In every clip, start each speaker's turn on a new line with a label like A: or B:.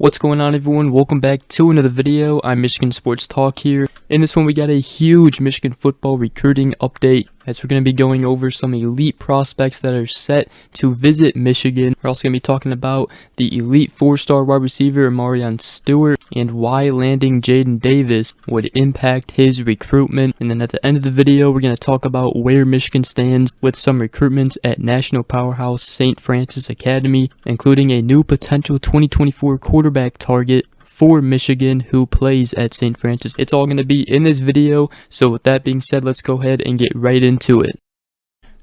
A: What's going on, everyone? Welcome back to another video. I'm Michigan Sports Talk here. In this one, we got a huge Michigan football recruiting update as we're going to be going over some elite prospects that are set to visit Michigan. We're also going to be talking about the elite 4-star wide receiver I'Marion Stewart and why landing Jadyn Davis would impact his recruitment. And then at the end of the video, we're going to talk about where Michigan stands with some recruitments at national powerhouse St. Francis Academy, including a new potential 2024 quarterback target for Michigan who plays at St. Francis. It's all going to be in this video, so with that being said, let's go ahead and get right into it.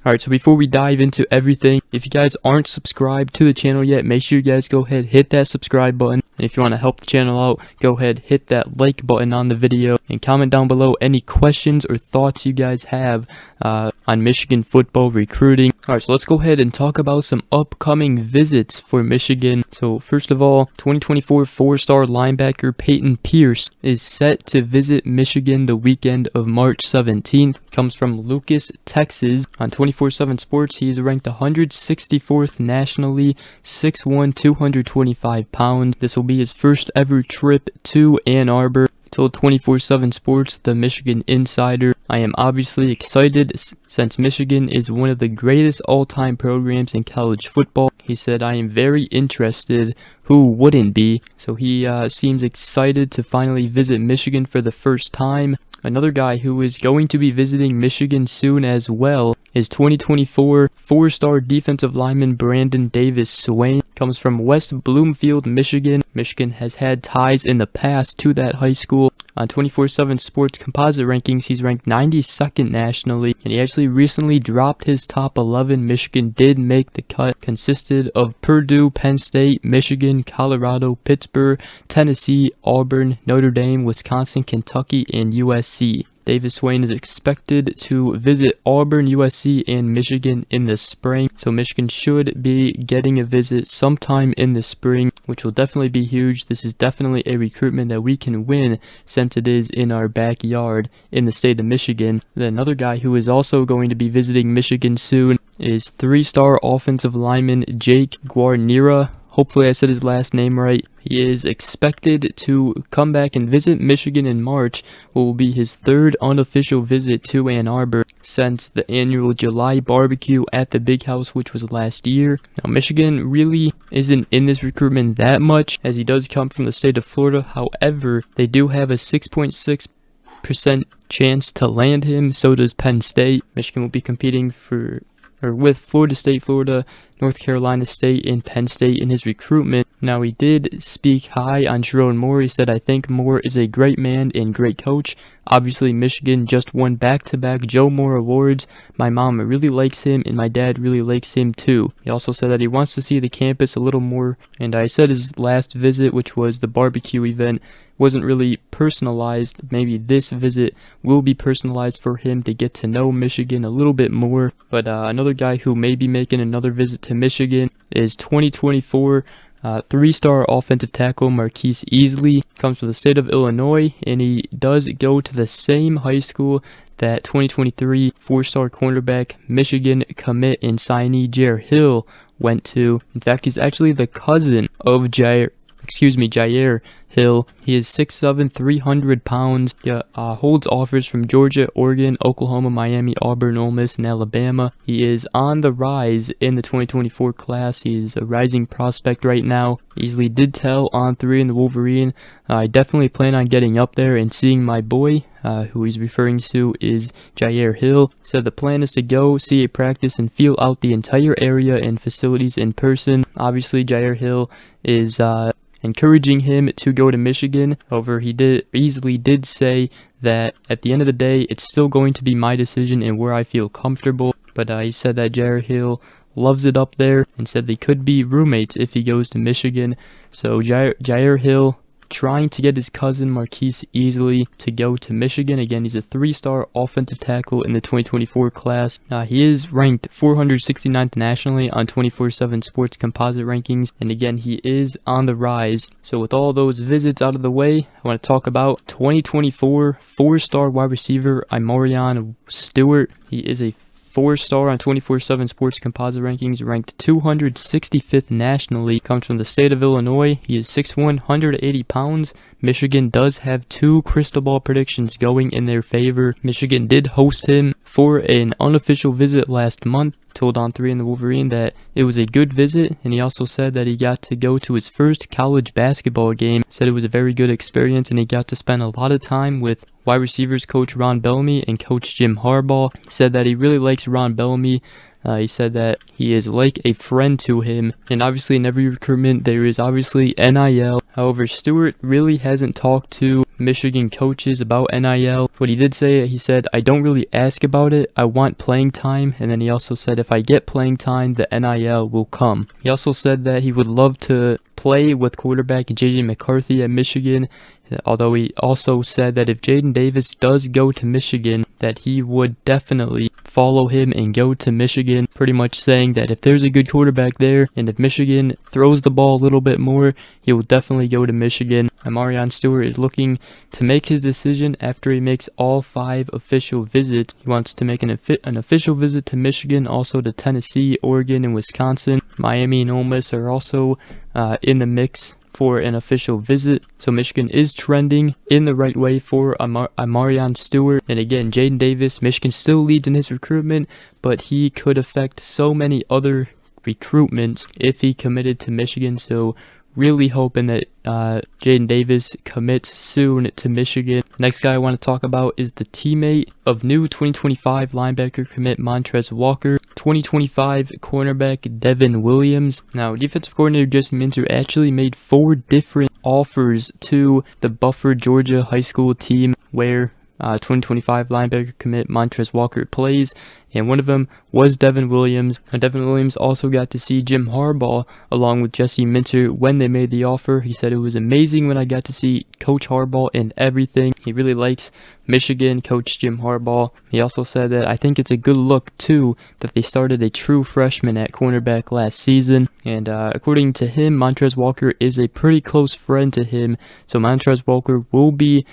A: Alright, so before we dive into everything, if you guys aren't subscribed to the channel yet, make sure you guys go ahead, hit that subscribe button. And if you want to help the channel out, go ahead, hit that like button on the video and comment down below any questions or thoughts you guys have on Michigan football recruiting. Alright, so let's go ahead and talk about some upcoming visits for Michigan. So first of all, 2024 4-star linebacker Peyton Pierce is set to visit Michigan the weekend of March 17th. Comes from Lucas, Texas. On 24/7 Sports, he is ranked 164th nationally, 6'1", 225 pounds. This will be his first ever trip to Ann Arbor. Told 24/7 Sports, the Michigan Insider, "I am obviously excited since Michigan is one of the greatest all-time programs in college football." He said, "I am very interested. Who wouldn't be?" So he seems excited to finally visit Michigan for the first time. Another guy who is going to be visiting Michigan soon as well is 2024 4-star defensive lineman Jadyn Davis Swain. Comes from West Bloomfield, Michigan. Michigan has had ties in the past to that high school. On 24/7 Sports composite rankings, he's ranked 92nd nationally, and he actually recently dropped his top 11. Michigan did make the cut. Consisted of Purdue, Penn State, Michigan, Colorado, Pittsburgh, Tennessee, Auburn, Notre Dame, Wisconsin, Kentucky, and USC. Davis Swain is expected to visit Auburn, USC, and Michigan in the spring. So Michigan should be getting a visit sometime in the spring, which will definitely be huge. This is definitely a recruitment that we can win since it is in our backyard in the state of Michigan. Then another guy who is also going to be visiting Michigan soon is 3-star offensive lineman Jake Guarnera. Hopefully I said his last name right. He is expected to come back and visit Michigan in March, what will be his third unofficial visit to Ann Arbor since the annual July barbecue at the Big House, which was last year. Now, Michigan really isn't in this recruitment that much, as he does come from the state of Florida. However, they do have a 6.6% chance to land him. So does Penn State. Michigan will be competing with Florida State, Florida, North Carolina State, and Penn State in his recruitment. Now, he did speak high on Jerome Moore. He said, "I think Moore is a great man and great coach. Obviously, Michigan just won back-to-back Joe Moore Awards. My mom really likes him, and my dad really likes him too." He also said that he wants to see the campus a little more. And I said his last visit, which was the barbecue event, wasn't really personalized. Maybe this visit will be personalized for him to get to know Michigan a little bit more. But another guy who may be making another visit to Michigan is 2024 3-star offensive tackle Marquise Easley. Comes from the state of Illinois, and he does go to the same high school that 2023 4-star cornerback Michigan commit and signee Jair Hill went to. In fact, he's actually the cousin of Jair Hill. He is 6'7", 300 pounds, holds offers from Georgia, Oregon, Oklahoma, Miami, Auburn, Ole Miss, and Alabama. He is on the rise in the 2024 class. He is a rising prospect right now. Easily did tell on 3 in the Wolverine, "I definitely plan on getting up there and seeing my boy," who he's referring to is Jair Hill. Said the plan is to go see a practice and feel out the entire area and facilities in person. Obviously, Jair Hill is encouraging him to go to Michigan. However, Easley did say that at the end of the day, it's still going to be my decision and where I feel comfortable. But he said that Jair Hill loves it up there and said they could be roommates if he goes to Michigan. So Jair Hill trying to get his cousin Marquise Easley to go to Michigan. Again, he's a 3-star offensive tackle in the 2024 class. He is ranked 469th nationally on 24/7 Sports composite rankings, and again, he is on the rise. So with all those visits out of the way, I want to talk about 2024 4-star wide receiver I'Marion Stewart. He is a 4-star on 24/7 Sports Composite Rankings, ranked 265th nationally. Comes from the state of Illinois. He is 6'1", 180 pounds. Michigan does have 2 crystal ball predictions going in their favor. Michigan did host him for an unofficial visit last month. Told On3 and the Wolverine that it was a good visit, and he also said that he got to go to his first college basketball game. Said it was a very good experience, and he got to spend a lot of time with wide receivers coach Ron Bellamy and coach Jim Harbaugh. He said that he really likes Ron Bellamy. He said that he is like a friend to him, and obviously in every recruitment there is obviously NIL. However, Stewart really hasn't talked to Michigan coaches about NIL. What he did say, he said, "I don't really ask about it. I want playing time." And then he also said, "If I get playing time, the NIL will come." He also said that he would love to play with quarterback JJ McCarthy at Michigan, although he also said that if Jadyn Davis does go to Michigan, that he would definitely follow him and go to Michigan, pretty much saying that if there's a good quarterback there and if Michigan throws the ball a little bit more, he will definitely go to Michigan. I'Marion Stewart is looking to make his decision after he makes all 5 official visits. He wants to make an official visit to Michigan, also to Tennessee, Oregon, and Wisconsin. Miami and Ole Miss are also in the mix for an official visit. So Michigan is trending in the right way for I'Marion Stewart. And again, Jadyn Davis, Michigan still leads in his recruitment, but he could affect so many other recruitments if he committed to Michigan. So really hoping that Jadyn Davis commits soon to Michigan. Next guy I want to talk about is the teammate of new 2025 linebacker commit Montrez Walker, 2025 cornerback Devin Williams. Now, defensive coordinator Jesse Minter actually made 4 different offers to the Buford, Georgia high school team where 2025 linebacker commit Montrez Walker plays, and one of them was Devin Williams. Now, Devin Williams also got to see Jim Harbaugh along with Jesse Minter when they made the offer. He said, "It was amazing when I got to see Coach Harbaugh and everything." He really likes Michigan coach Jim Harbaugh. He also said that, "I think it's a good look too that they started a true freshman at cornerback last season." And according to him, Montrez Walker is a pretty close friend to him, so Montrez Walker will be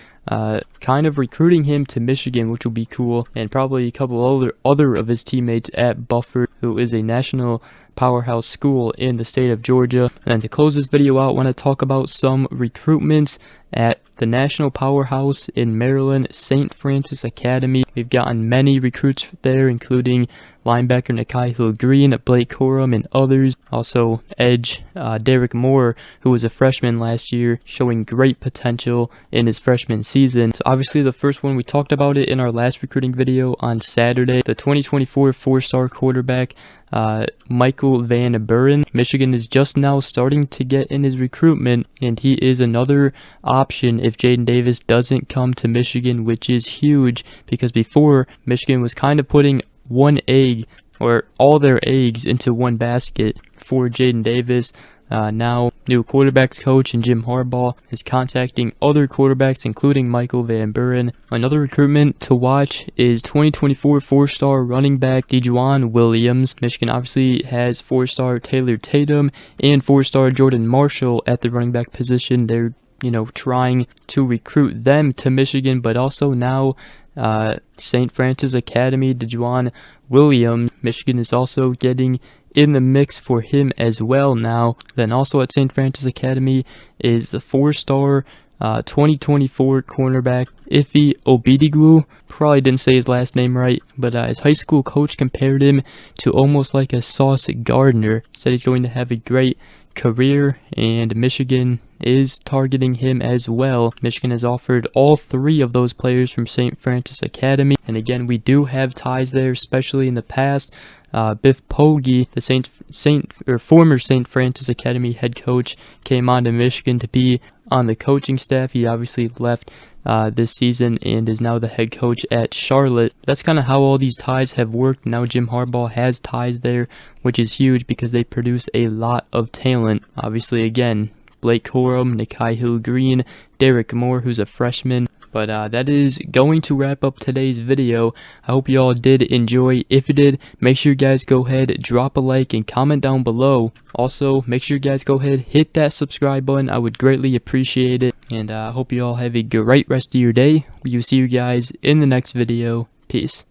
A: kind of recruiting him to Michigan, which will be cool, and probably a couple other of his teammates at Buford, who is a national powerhouse school in the state of Georgia. And to close this video out, I want to talk about some recruitments at the national powerhouse in Maryland, St. Francis Academy. We've gotten many recruits there, including linebacker Nikhil Green, Blake Corum, and others. Also, edge Derek Moore, who was a freshman last year, showing great potential in his freshman season. So obviously the first one, we talked about it in our last recruiting video on Saturday. The 2024 4-star quarterback Michael Van Buren. Michigan is just now starting to get in his recruitment, and he is another option if Jadyn Davis doesn't come to Michigan, which is huge because before Michigan was kind of putting one egg or all their eggs into one basket for Jadyn Davis. Now, new quarterbacks coach and Jim Harbaugh is contacting other quarterbacks, including Michael Van Buren. Another recruitment to watch is 2024 4-star running back DeJuan Williams. Michigan obviously has 4-star Taylor Tatum and 4-star Jordan Marshall at the running back position. They're, trying to recruit them to Michigan, but also now St. Francis Academy, DeJuan Williams. Michigan is also getting in the mix for him as well now. Then also at St. Francis Academy is the 4-star 2024 cornerback Ife Obidigwu. Probably didn't say his last name right, but his high school coach compared him to almost like a Sauce Gardner. Said he's going to have a great career, and Michigan is targeting him as well. Michigan has offered all 3 of those players from St. Francis Academy, and again, we do have ties there, especially in the past. Biff Poggi, the former St. Francis Academy head coach, came on to Michigan to be on the coaching staff. He obviously left this season and is now the head coach at Charlotte. That's kind of how all these ties have worked. Now Jim Harbaugh has ties there, which is huge because they produce a lot of talent. Obviously, again, Blake Corum, Nikhil Green, Derek Moore, who's a freshman. But that is going to wrap up today's video. I hope you all did enjoy. If you did, make sure you guys go ahead, drop a like, and comment down below. Also, make sure you guys go ahead, hit that subscribe button. I would greatly appreciate it. And I hope you all have a great rest of your day. We will see you guys in the next video. Peace.